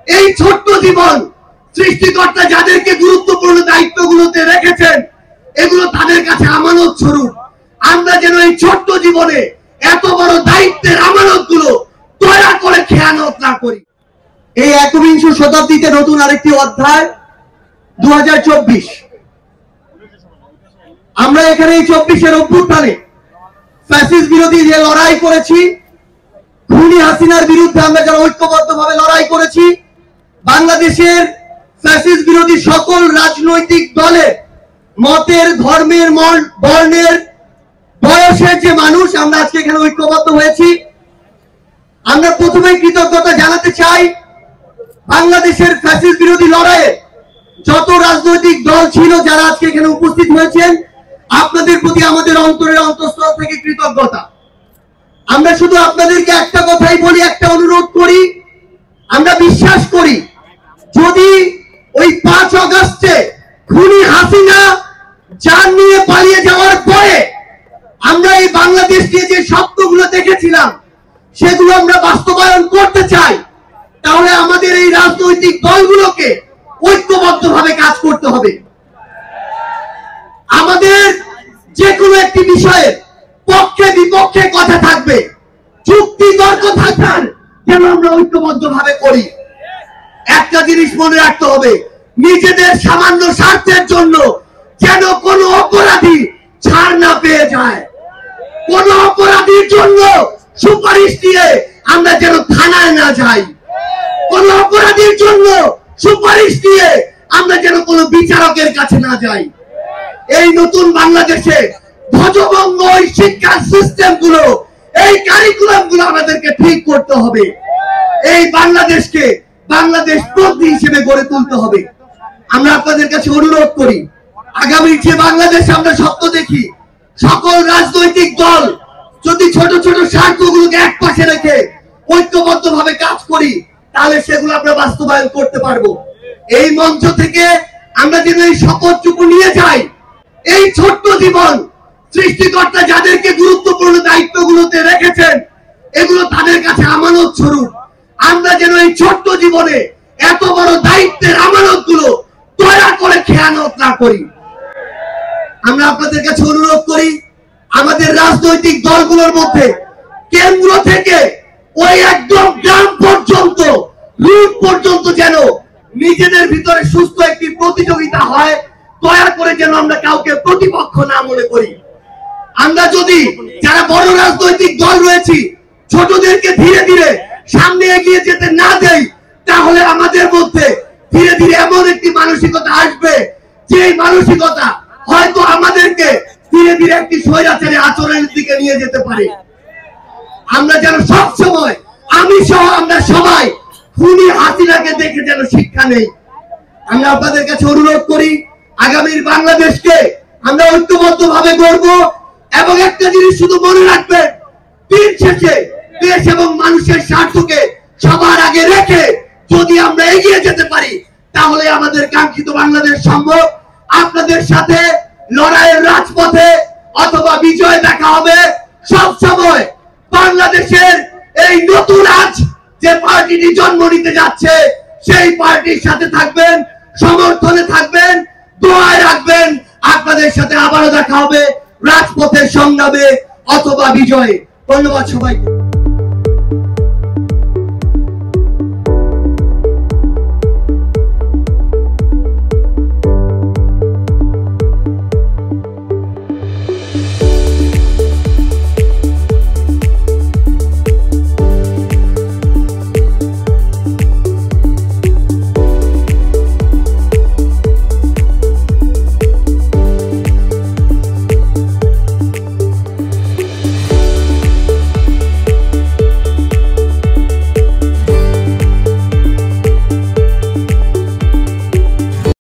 এই ছোট্ট জীবন সৃষ্টিকর্তা যাদেরকে গুরুত্বপূর্ণ দায়িত্বগুলোতে রেখেছেন এগুলো তাদের কাছে আমানত স্বরূপ। আমরা যেন এই ছোট্ট জীবনে এত বড় দায়িত্বের আমানত গুলো দয়া করে খেয়ানত না করি। এই একবিংশ শতাব্দীতে নতুন আরেকটি অধ্যায় 2024। আমরা এখানে এই 24-এর অভ্যুত্থানে ফ্যাসিস্ট বিরোধী যে লড়াই করেছি, খুনি হাসিনার বিরুদ্ধে আমরা যারা ঐক্যবদ্ধভাবে লড়াই করেছি, বাংলাদেশের ফ্যাসিস্ট বিরোধী সকল রাজনৈতিক দলের মতের, ধর্মের, বর্ণের, বয়সের যে মানুষ আমরা আজকে এখানে ঐক্যবদ্ধ হয়েছি, আমরা প্রথমেই কৃতজ্ঞতা জানাতে চাই বাংলাদেশের ফ্যাসিস্ট বিরোধী লড়াইয়ে যত রাজনৈতিক দল ছিল যারা আজকে এখানে উপস্থিত হয়েছেন, আপনাদের প্রতি আমাদের অন্তরের অন্তঃস্থল থেকে কৃতজ্ঞতা। আমরা শুধু আপনাদেরকে একটা কথাই বলি, একটা অনুরোধ করি, আমরা বিশ্বাস করি যদি ওই 5 আগস্টে খুনি হাসিনা জান নিয়ে পালিয়ে যাওয়ার পরে আমরা এই বাংলাদেশ নিয়ে যে স্বপ্নগুলো দেখেছিলাম সেগুলো আমরা বাস্তবায়ন করতে চাই, তাহলে আমাদের এই রাজনৈতিক দলগুলোকে ঐক্যবদ্ধভাবে কাজ করতে হবে। আমাদের যে কোনো একটি বিষয়ে পক্ষে বিপক্ষে কথা থাকবে, যুক্তি তর্ক থাকবে, যেন আমরা ঐক্যবদ্ধভাবে করি। একটা জিনিস মনে রাখতে হবে, নিজেদের সামান্য স্বার্থের জন্য যেন কোনো অপরাধী ছাড় না পেয়ে যায়। কোন অপরাধীর জন্য সুপারিশ দিয়ে আমরা যেন থানায় না যাই, কোন অপরাধীর জন্য সুপারিশ দিয়ে আমরা যেন কোনো বিচারকের কাছে না যাই। এই নতুন বাংলাদেশে ধ্বজভঙ্গ শিক্ষার সিস্টেম গুলো, এই কারিকুলাম গুলো আমাদেরকে ঠিক করতে হবে। এই বাংলাদেশকে বাংলাদেশ প্রগতি হিসেবে গড়ে তুলতে হবে। আমরা আপনাদের কাছে অনুরোধ করি, আগামী যে বাংলাদেশ আমরা স্বপ্ন দেখি, সকল রাজনৈতিক দল যদি ছোট ছোট স্বার্থগুলোকে এক পাশে রেখে ঐক্যবদ্ধভাবে কাজ করি, তাহলে সেগুলো আমরা বাস্তবায়ন করতে পারবো। এই মঞ্চ থেকে আমরা যেন এই শপথটুকু নিয়ে যাই, এই ছোট্ট জীবন সৃষ্টিকর্তা যাদেরকে গুরুত্বপূর্ণ দায়িত্বগুলোতে রেখেছেন এগুলো তাদের কাছে আমানত স্বরূপ। আমরা যেন এই ছোট্ট জীবনে এত বড় দায়িত্বের আমানত গুলো দয়া করে খেয়ানত না করি। আমরা আপনাদের কাছে অনুরোধ করি, আমাদের রাজনৈতিক দলগুলোর মধ্যে কেন্দ্র থেকে ওই একদম গ্রাম পর্যন্ত, রুট পর্যন্ত যেন নিজেদের ভিতরে সুস্থ একটি প্রতিযোগিতা হয়। দয়া করে যেন আমরা কাউকে প্রতিপক্ষ না মনে করি। আমরা যদি যারা বড় রাজনৈতিক দল রয়েছি ছোটদেরকে ধীরে ধীরে সামনে এগিয়ে যেতে না দেই, তাহলে আমাদের মধ্যে ধীরে ধীরে এমন একটি মানসিকতা আসবে যে মানসিকতা হয়তো আমাদেরকে ধীরে ধীরে একটি স্বৈরাচারী আচরণের দিকে নিয়ে যেতে পারে। আমরা যেন সব সময়, আমি সহ আমরা সবাই খুনি হাসিনাকে দেখে যেন শিক্ষা নেই। আমরা আপনাদের কাছে অনুরোধ করি, আগামীর বাংলাদেশকে আমরা ঐক্যবদ্ধভাবে গড়ব। এবং একটা জিনিস শুধু মনে রাখবেন, দিন শেষে দেশ এবং মানুষের স্বার্থকে সবার আগে রেখে যদি আমরা এগিয়ে যেতে পারি, তাহলে আমাদের কাঙ্ক্ষিত বাংলাদেশ সম্ভব। আপনাদের সাথে লড়াইয়ের রাজপথে অথবা বিজয় দেখা হবে। সব সময় বাংলাদেশের এই নতুন আজ যে পার্টিটি জন্ম নিতে যাচ্ছে সেই পার্টির সাথে থাকবেন, সমর্থনে থাকবেন, দোয়ায় রাখবেন। আপনাদের সাথে আবারও দেখা হবে রাজপথের সংগ্রামে অথবা বিজয়ে। ধন্যবাদ সবাইকে।